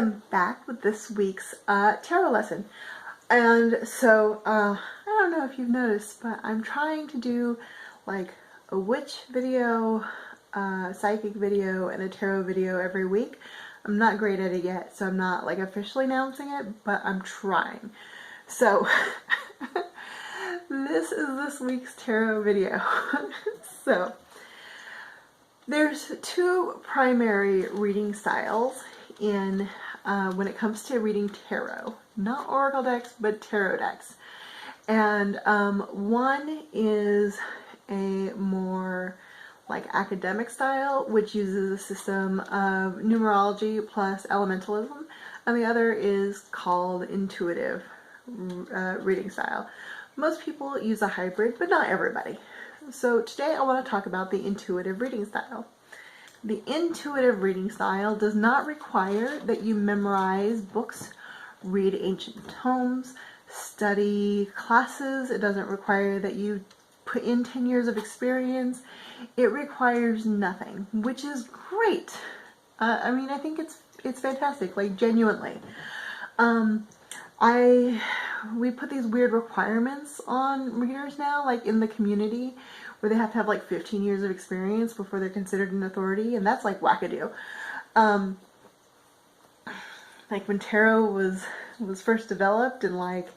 am back with this week's tarot lesson. And so, I don't know if you've noticed, but I'm trying to do like a witch video, psychic video, and a tarot video every week. I'm not great at it yet, so I'm not like officially announcing it, but I'm trying. So, this is this week's tarot video. So, there's two primary reading styles in when it comes to reading tarot. Not oracle decks, but tarot decks. And one is a more like academic style, which uses a system of numerology plus elementalism, and the other is called intuitive reading style. Most people use a hybrid, but not everybody. So today I want to talk about the intuitive reading style. The intuitive reading style does not require that you memorize books, read ancient tomes, study classes. It doesn't require that you put in 10 years of experience. It requires nothing, which is great. I mean, I think it's fantastic, like genuinely. We put these weird requirements on readers now, like in the community, where they have to have like 15 years of experience before they're considered an authority, and that's like wackadoo. Like when tarot was first developed and like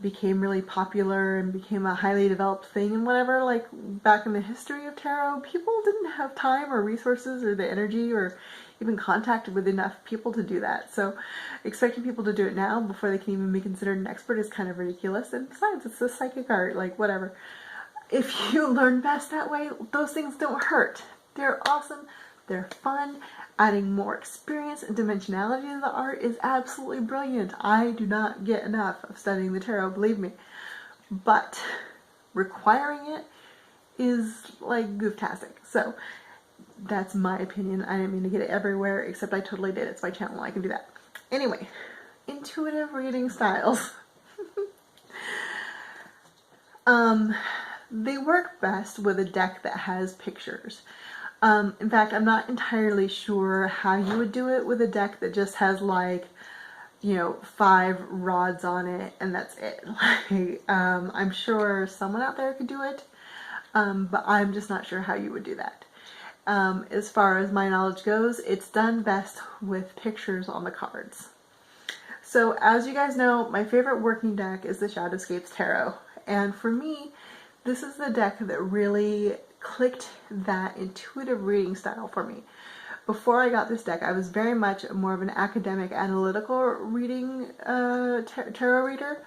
became really popular and became a highly developed thing and whatever, like back in the history of tarot, people didn't have time or resources or the energy or even contact with enough people to do that. So expecting people to do it now before they can even be considered an expert is kind of ridiculous. And besides, it's a psychic art, like whatever. If you learn best that way, those things don't hurt. They're awesome. They're fun. Adding more experience and dimensionality to the art is absolutely brilliant. I do not get enough of studying the tarot, believe me. But requiring it is like gooftastic. So that's my opinion. I didn't mean to get it everywhere, except I totally did. It's my channel. I can do that. Anyway, intuitive reading styles. They work best with a deck that has pictures. In fact, I'm not entirely sure how you would do it with a deck that just has like, you know, 5 rods on it and that's it. Like, I'm sure someone out there could do it, but I'm just not sure how you would do that. As far as my knowledge goes, it's done best with pictures on the cards. So as you guys know, my favorite working deck is the Shadowscapes Tarot, and for me, this is the deck that really clicked that intuitive reading style for me. Before I got this deck, I was very much more of an academic, analytical reading tarot reader,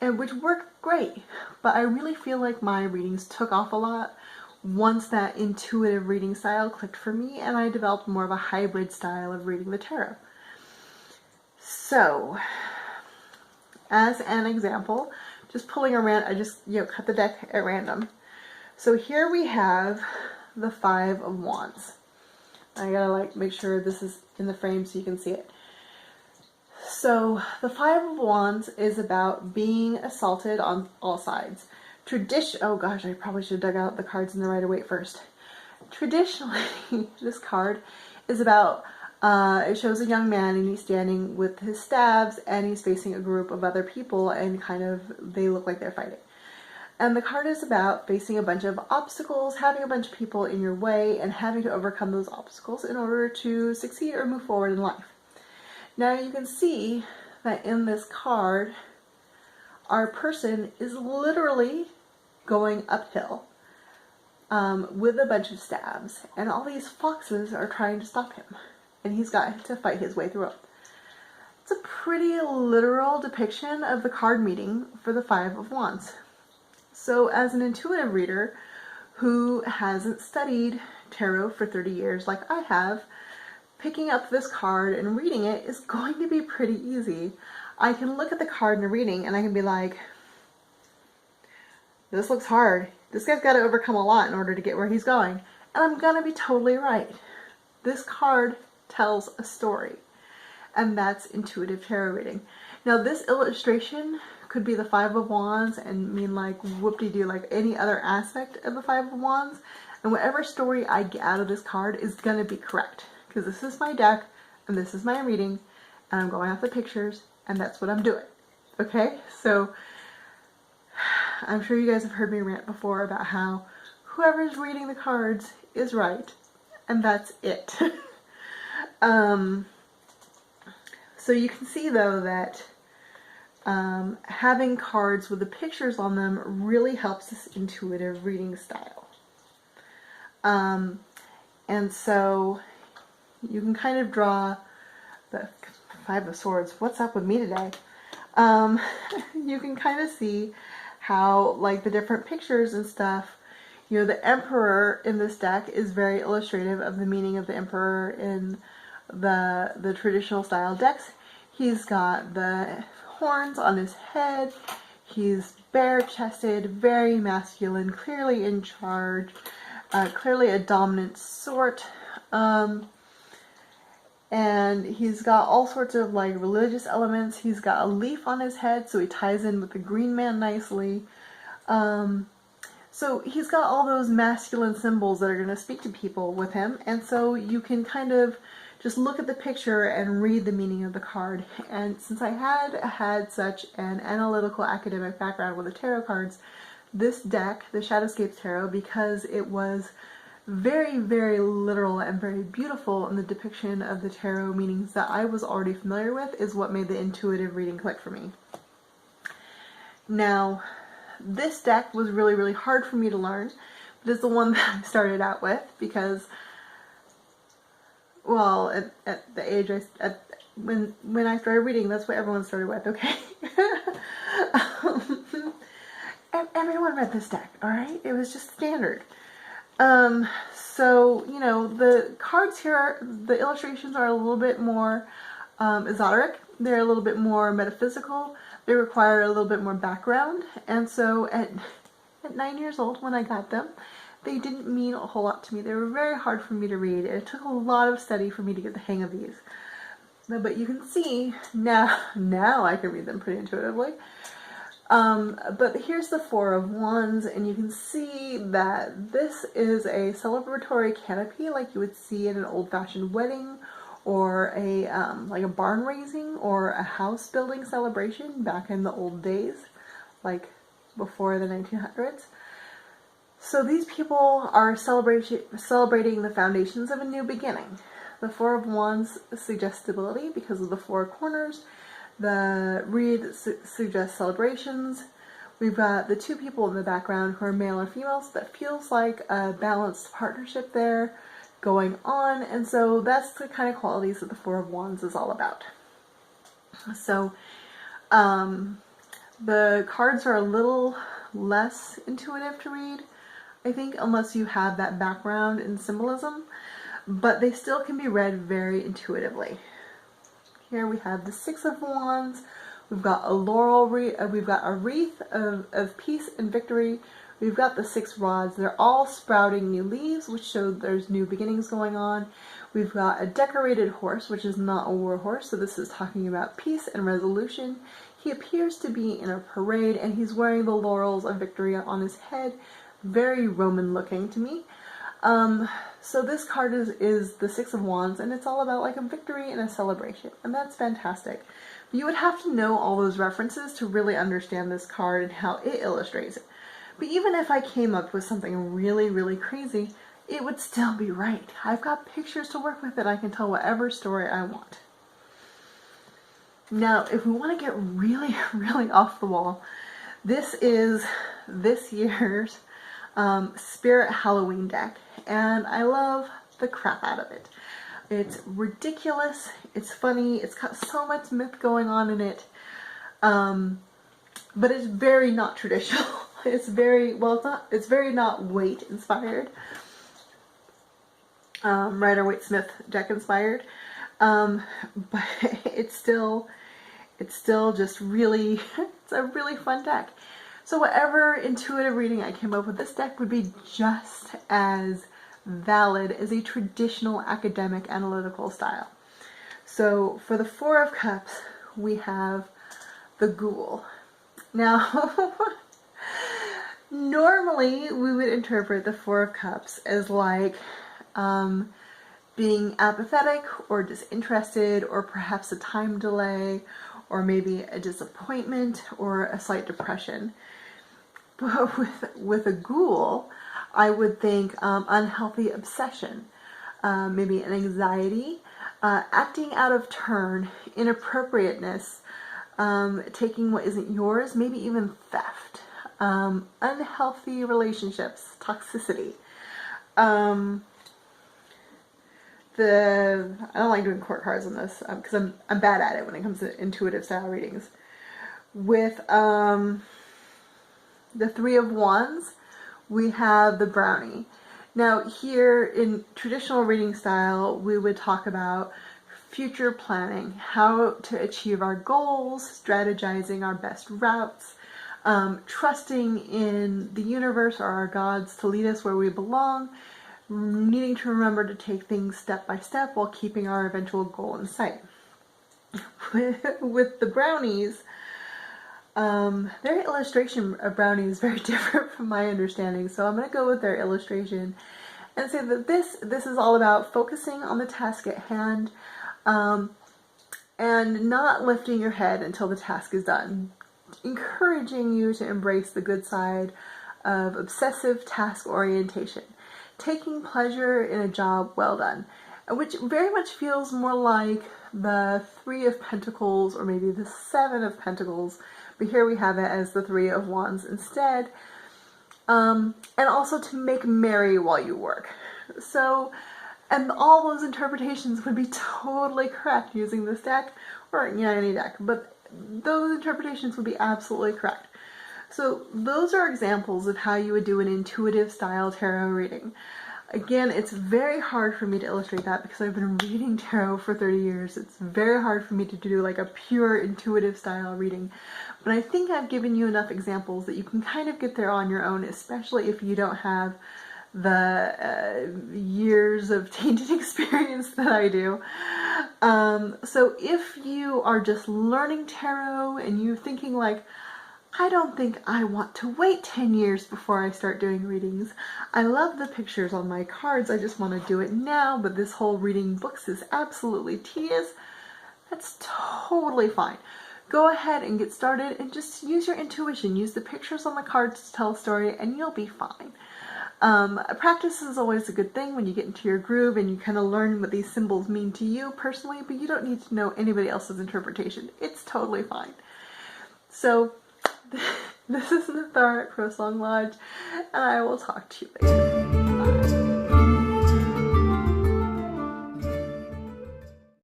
and which worked great. But I really feel like my readings took off a lot once that intuitive reading style clicked for me, and I developed more of a hybrid style of reading the tarot. So, as an example, just pulling around, I just cut the deck at random. So here we have the 5 of Wands. I gotta like make sure this is in the frame so you can see it. So the 5 of Wands is about being assaulted on all sides. Oh gosh, I probably should have dug out the cards in the Rider-Waite first. Traditionally, this card is about, it shows a young man and he's standing with his staves and he's facing a group of other people and kind of, they look like they're fighting. And the card is about facing a bunch of obstacles, having a bunch of people in your way, and having to overcome those obstacles in order to succeed or move forward in life. Now you can see that in this card, our person is literally going uphill with a bunch of stabs, and all these foxes are trying to stop him, and he's got to fight his way through it. It's a pretty literal depiction of the card meeting for the 5 of Wands. So as an intuitive reader who hasn't studied tarot for 30 years like I have, picking up this card and reading it is going to be pretty easy. I can look at the card in a reading and I can be like, this looks hard. This guy's got to overcome a lot in order to get where he's going. And I'm going to be totally right. This card tells a story. And that's intuitive tarot reading. Now this illustration could be the 5 of Wands and mean like whoop-de-doo, like any other aspect of the 5 of Wands, and whatever story I get out of this card is going to be correct, because this is my deck and this is my reading, and I'm going off the pictures, and that's what I'm doing. Okay, so I'm sure you guys have heard me rant before about how whoever's reading the cards is right, and that's it. So you can see though that having cards with the pictures on them really helps this intuitive reading style. And so you can kind of draw the Five of Swords. What's up with me today? You can kind of see how, like, the different pictures and stuff, you know, the Emperor in this deck is very illustrative of the meaning of the Emperor in the traditional style decks. He's got the horns on his head, he's bare-chested, very masculine, clearly in charge, clearly a dominant sort, and he's got all sorts of like religious elements. He's got a leaf on his head, so he ties in with the Green Man nicely. So he's got all those masculine symbols that are going to speak to people with him, and so you can kind of just look at the picture and read the meaning of the card. And since I had such an analytical academic background with the tarot cards, this deck, the Shadowscapes Tarot, because it was very, very literal and very beautiful in the depiction of the tarot meanings that I was already familiar with, is what made the intuitive reading click for me. Now, this deck was really, really hard for me to learn, but it's the one that I started out with because, well, at the age when I started reading, that's what everyone started with, okay? Everyone read this deck, alright? It was just standard. So, you know, the cards here, the illustrations are a little bit more esoteric. They're a little bit more metaphysical. They require a little bit more background. And so at 9 years old, when I got them, they didn't mean a whole lot to me. They were very hard for me to read. It took a lot of study for me to get the hang of these. But you can see, now I can read them pretty intuitively. But here's the Four of Wands, and you can see that this is a celebratory canopy like you would see at an old-fashioned wedding or a like a barn raising or a house building celebration back in the old days, like before the 1900s. So these people are celebrating the foundations of a new beginning. The Four of Wands suggests stability because of the four corners. The reed suggests celebrations. We've got the two people in the background who are male or females. That feels like a balanced partnership there going on, and so that's the kind of qualities that the Four of Wands is all about. So the cards are a little less intuitive to read, I think, unless you have that background in symbolism, but they still can be read very intuitively. Here we have the Six of Wands. We've got a laurel wreath. We've got a wreath of peace and victory. We've got the 6 rods. They're all sprouting new leaves, which show there's new beginnings going on. We've got a decorated horse, which is not a war horse, so this is talking about peace and resolution. He appears to be in a parade, and he's wearing the laurels of victory on his head. Very Roman looking to me. So this card is the Six of Wands, and it's all about like a victory and a celebration, and that's fantastic. But you would have to know all those references to really understand this card and how it illustrates it. But even if I came up with something really, really crazy, it would still be right. I've got pictures to work with, and I can tell whatever story I want. Now, if we want to get really, really off the wall, this is this year's Spirit Halloween deck, and I love the crap out of it. It's ridiculous, it's funny, it's got so much myth going on in it, but it's very not traditional. It's very, well, it's very not Waite inspired, Rider-Waite Smith deck inspired, but it's still just really, it's a really fun deck. So whatever intuitive reading I came up with, this deck would be just as valid as a traditional academic analytical style. So for the Four of Cups, we have the Ghoul. Now, normally we would interpret the Four of Cups as like being apathetic or disinterested, or perhaps a time delay, or maybe a disappointment or a slight depression. But with a ghoul, I would think unhealthy obsession, maybe an anxiety, acting out of turn, inappropriateness, taking what isn't yours, maybe even theft, unhealthy relationships, toxicity. I don't like doing court cards on this because I'm bad at it when it comes to intuitive style readings. With the Three of Wands, we have the Brownie. Now here in traditional reading style, we would talk about future planning, how to achieve our goals, strategizing our best routes, trusting in the universe or our gods to lead us where we belong, needing to remember to take things step by step while keeping our eventual goal in sight. With the Brownies, their illustration of Brownie is very different from my understanding, so I'm going to go with their illustration and say that this is all about focusing on the task at hand, and not lifting your head until the task is done, encouraging you to embrace the good side of obsessive task orientation, taking pleasure in a job well done, which very much feels more like the Three of Pentacles or maybe the Seven of Pentacles, but here we have it as the Three of Wands instead, and also to make merry while you work. So, and all those interpretations would be totally correct using this deck, or any deck, but those interpretations would be absolutely correct. So those are examples of how you would do an intuitive style tarot reading. Again, it's very hard for me to illustrate that because I've been reading tarot for 30 years. It's very hard for me to do like a pure intuitive style reading. But I think I've given you enough examples that you can kind of get there on your own, especially if you don't have the years of tainted experience that I do. So if you are just learning tarot and you're thinking like, I don't think I want to wait 10 years before I start doing readings. I love the pictures on my cards. I just want to do it now, but this whole reading books is absolutely tedious. That's totally fine. Go ahead and get started and just use your intuition. Use the pictures on the cards to tell a story and you'll be fine. Practice is always a good thing when you get into your groove and you kind of learn what these symbols mean to you personally, but you don't need to know anybody else's interpretation. It's totally fine. So, this is Nathar at CrowSong Lodge, and I will talk to you later.